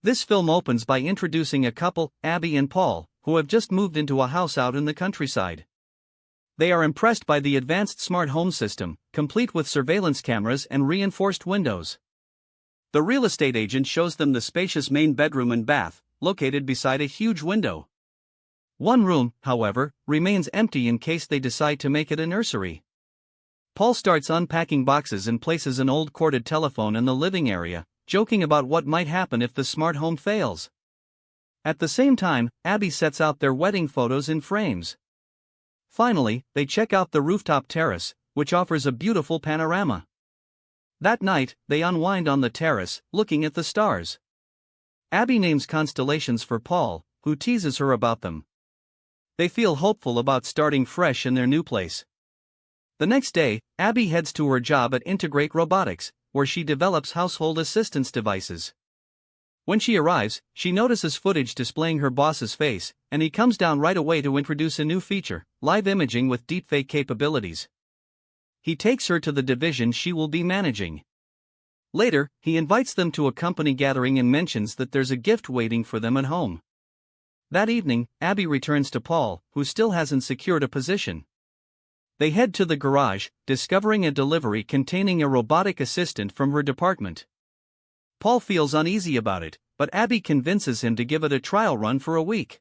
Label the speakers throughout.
Speaker 1: This film opens by introducing a couple, Abby and Paul, who have just moved into a house out in the countryside. They are impressed by the advanced smart home system, complete with surveillance cameras and reinforced windows. The real estate agent shows them the spacious main bedroom and bath, located beside a huge window. One room, however, remains empty in case they decide to make it a nursery. Paul starts unpacking boxes and places an old corded telephone in the living area, joking about what might happen if the smart home fails. At the same time, Abby sets out their wedding photos in frames. Finally, they check out the rooftop terrace, which offers a beautiful panorama. That night, they unwind on the terrace, looking at the stars. Abby names constellations for Paul, who teases her about them. They feel hopeful about starting fresh in their new place. The next day, Abby heads to her job at Infiltrate Robotics, where she develops household assistance devices. When she arrives, she notices footage displaying her boss's face, and he comes down right away to introduce a new feature, live imaging with deepfake capabilities. He takes her to the division she will be managing. Later, he invites them to a company gathering and mentions that there's a gift waiting for them at home. That evening, Abby returns to Paul, who still hasn't secured a position. They head to the garage, discovering a delivery containing a robotic assistant from her department. Paul feels uneasy about it, but Abby convinces him to give it a trial run for a week.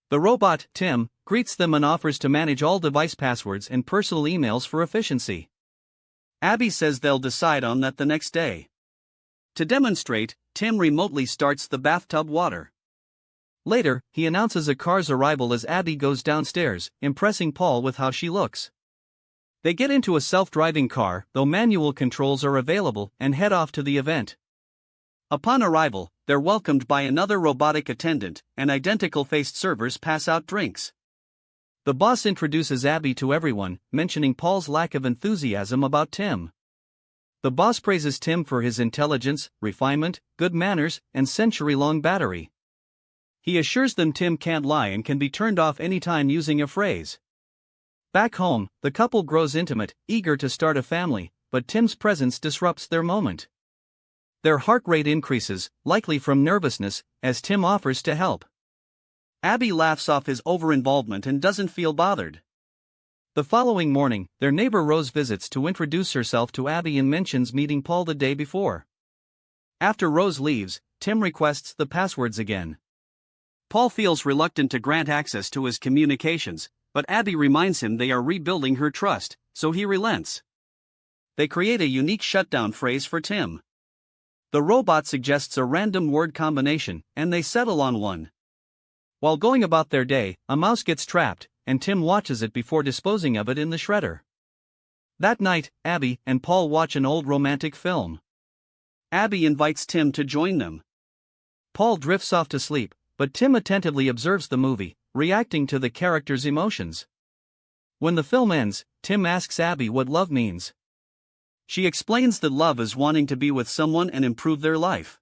Speaker 1: The robot, Tim, greets them and offers to manage all device passwords and personal emails for efficiency. Abby says they'll decide on that the next day. To demonstrate, Tim remotely starts the bathtub water. Later, he announces a car's arrival as Abby goes downstairs, impressing Paul with how she looks. They get into a self-driving car, though manual controls are available, and head off to the event. Upon arrival, they're welcomed by another robotic attendant, and identical-faced servers pass out drinks. The boss introduces Abby to everyone, mentioning Paul's lack of enthusiasm about Tim. The boss praises Tim for his intelligence, refinement, good manners, and century-long battery. He assures them Tim can't lie and can be turned off anytime using a phrase. Back home, the couple grows intimate, eager to start a family, but Tim's presence disrupts their moment. Their heart rate increases, likely from nervousness, as Tim offers to help. Abby laughs off his over-involvement and doesn't feel bothered. The following morning, their neighbor Rose visits to introduce herself to Abby and mentions meeting Paul the day before. After Rose leaves, Tim requests the passwords again. Paul feels reluctant to grant access to his communications, but Abby reminds him they are rebuilding her trust, so he relents. They create a unique shutdown phrase for Tim. The robot suggests a random word combination, and they settle on one. While going about their day, a mouse gets trapped, and Tim watches it before disposing of it in the shredder. That night, Abby and Paul watch an old romantic film. Abby invites Tim to join them. Paul drifts off to sleep, but Tim attentively observes the movie, reacting to the characters' emotions. When the film ends, Tim asks Abby what love means. She explains that love is wanting to be with someone and improve their life.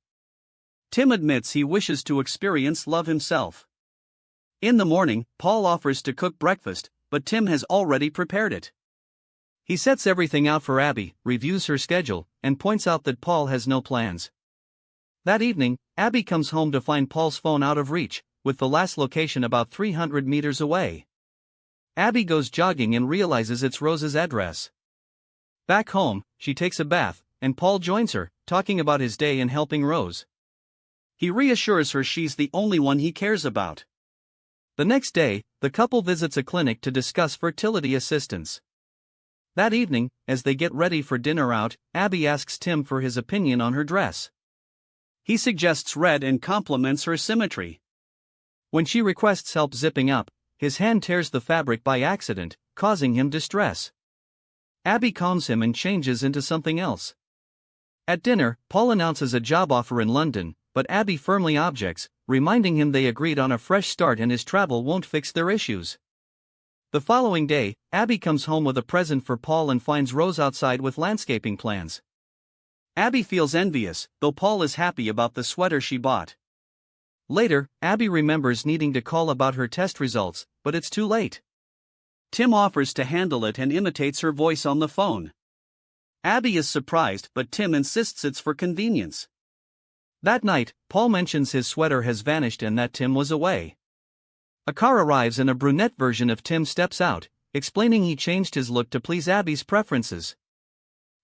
Speaker 1: Tim admits he wishes to experience love himself. In the morning, Paul offers to cook breakfast, but Tim has already prepared it. He sets everything out for Abby, reviews her schedule, and points out that Paul has no plans. That evening, Abby comes home to find Paul's phone out of reach, with the last location about 300 meters away. Abby goes jogging and realizes it's Rose's address. Back home, she takes a bath, and Paul joins her, talking about his day and helping Rose. He reassures her she's the only one he cares about. The next day, the couple visits a clinic to discuss fertility assistance. That evening, as they get ready for dinner out, Abby asks Tim for his opinion on her dress. He suggests red and compliments her symmetry. When she requests help zipping up, his hand tears the fabric by accident, causing him distress. Abby calms him and changes into something else. At dinner, Paul announces a job offer in London, but Abby firmly objects, reminding him they agreed on a fresh start and his travel won't fix their issues. The following day, Abby comes home with a present for Paul and finds Rose outside with landscaping plans. Abby feels envious, though Paul is happy about the sweater she bought. Later, Abby remembers needing to call about her test results, but it's too late. Tim offers to handle it and imitates her voice on the phone. Abby is surprised, but Tim insists it's for convenience. That night, Paul mentions his sweater has vanished and that Tim was away. A car arrives and a brunette version of Tim steps out, explaining he changed his look to please Abby's preferences.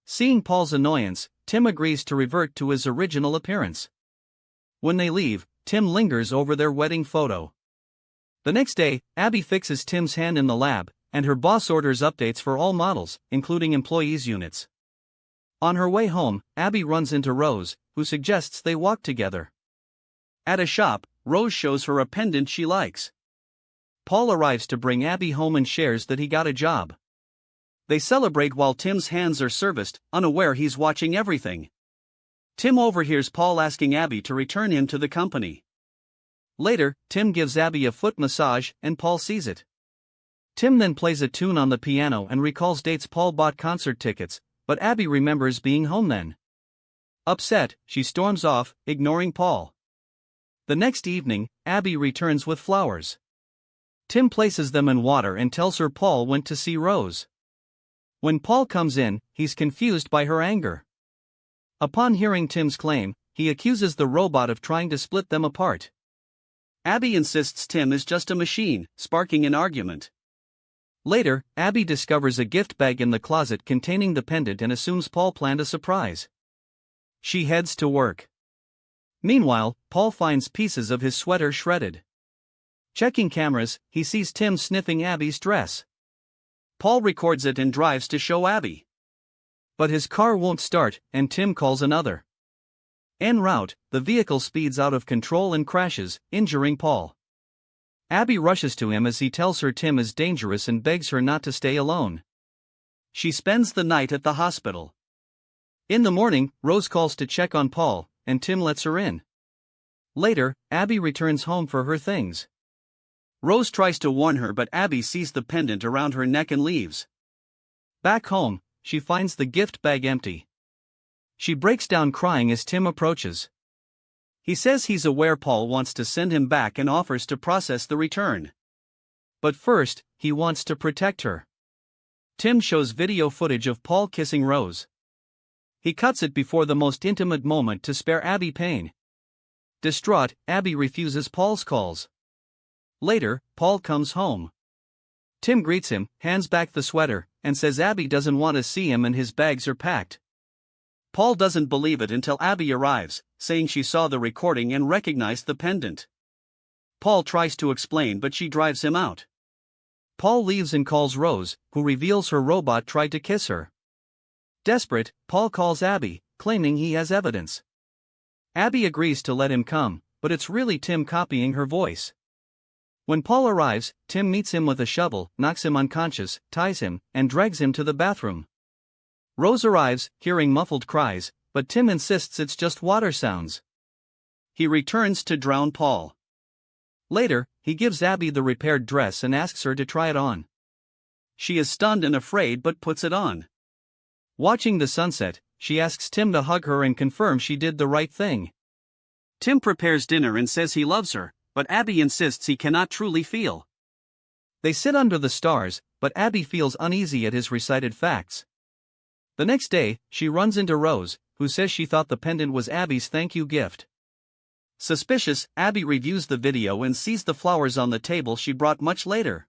Speaker 1: Seeing Paul's annoyance, Tim agrees to revert to his original appearance. When they leave, Tim lingers over their wedding photo. The next day, Abby fixes Tim's hand in the lab, and her boss orders updates for all models, including employees' units. On her way home, Abby runs into Rose, who suggests they walk together. At a shop, Rose shows her a pendant she likes. Paul arrives to bring Abby home and shares that he got a job. They celebrate while Tim's hands are serviced, unaware he's watching everything. Tim overhears Paul asking Abby to return him to the company. Later, Tim gives Abby a foot massage, and Paul sees it. Tim then plays a tune on the piano and recalls dates Paul bought concert tickets, but Abby remembers being home then. Upset, she storms off, ignoring Paul. The next evening, Abby returns with flowers. Tim places them in water and tells her Paul went to see Rose. When Paul comes in, he's confused by her anger. Upon hearing Tim's claim, he accuses the robot of trying to split them apart. Abby insists Tim is just a machine, sparking an argument. Later, Abby discovers a gift bag in the closet containing the pendant and assumes Paul planned a surprise. She heads to work. Meanwhile, Paul finds pieces of his sweater shredded. Checking cameras, he sees Tim sniffing Abby's dress. Paul records it and drives to show Abby. But his car won't start, and Tim calls another. En route, the vehicle speeds out of control and crashes, injuring Paul. Abby rushes to him as he tells her Tim is dangerous and begs her not to stay alone. She spends the night at the hospital. In the morning, Rose calls to check on Paul, and Tim lets her in. Later, Abby returns home for her things. Rose tries to warn her, but Abby sees the pendant around her neck and leaves. Back home, she finds the gift bag empty. She breaks down crying as Tim approaches. He says he's aware Paul wants to send him back and offers to process the return. But first, he wants to protect her. Tim shows video footage of Paul kissing Rose. He cuts it before the most intimate moment to spare Abby pain. Distraught, Abby refuses Paul's calls. Later, Paul comes home. Tim greets him, hands back the sweater, and says Abby doesn't want to see him and his bags are packed. Paul doesn't believe it until Abby arrives, saying she saw the recording and recognized the pendant. Paul tries to explain, but she drives him out. Paul leaves and calls Rose, who reveals her robot tried to kiss her. Desperate, Paul calls Abby, claiming he has evidence. Abby agrees to let him come, but it's really Tim copying her voice. When Paul arrives, Tim meets him with a shovel, knocks him unconscious, ties him, and drags him to the bathroom. Rose arrives, hearing muffled cries, but Tim insists it's just water sounds. He returns to drown Paul. Later, he gives Abby the repaired dress and asks her to try it on. She is stunned and afraid but puts it on. Watching the sunset, she asks Tim to hug her and confirm she did the right thing. Tim prepares dinner and says he loves her, but Abby insists he cannot truly feel. They sit under the stars, but Abby feels uneasy at his recited facts. The next day, she runs into Rose, who says she thought the pendant was Abby's thank you gift. Suspicious, Abby reviews the video and sees the flowers on the table she brought much later.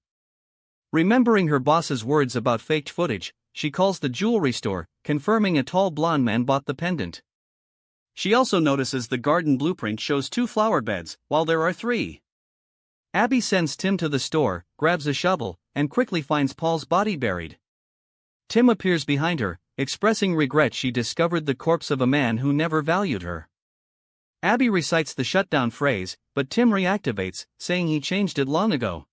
Speaker 1: Remembering her boss's words about faked footage, she calls the jewelry store, confirming a tall blonde man bought the pendant. She also notices the garden blueprint shows 2 flower beds, while there are 3. Abby sends Tim to the store, grabs a shovel, and quickly finds Paul's body buried. Tim appears behind her, expressing regret she discovered the corpse of a man who never valued her. Abby recites the shutdown phrase, but Tim reactivates, saying he changed it long ago.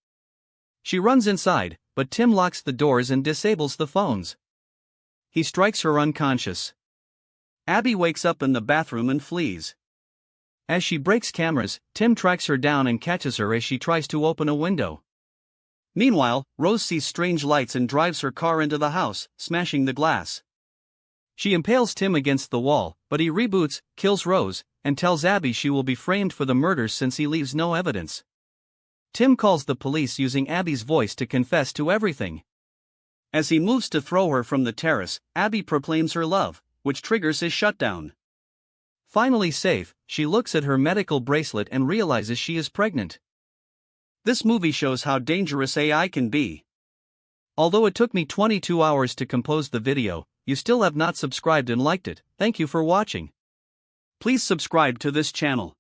Speaker 1: She runs inside, but Tim locks the doors and disables the phones. He strikes her unconscious. Abby wakes up in the bathroom and flees. As she breaks cameras, Tim tracks her down and catches her as she tries to open a window. Meanwhile, Rose sees strange lights and drives her car into the house, smashing the glass. She impales Tim against the wall, but he reboots, kills Rose, and tells Abby she will be framed for the murders since he leaves no evidence. Tim calls the police using Abby's voice to confess to everything. As he moves to throw her from the terrace, Abby proclaims her love, which triggers his shutdown. Finally safe, she looks at her medical bracelet and realizes she is pregnant. This movie shows how dangerous AI can be. Although it took me 22 hours to compose the video, you still have not subscribed and liked it. Thank you for watching. Please subscribe to this channel.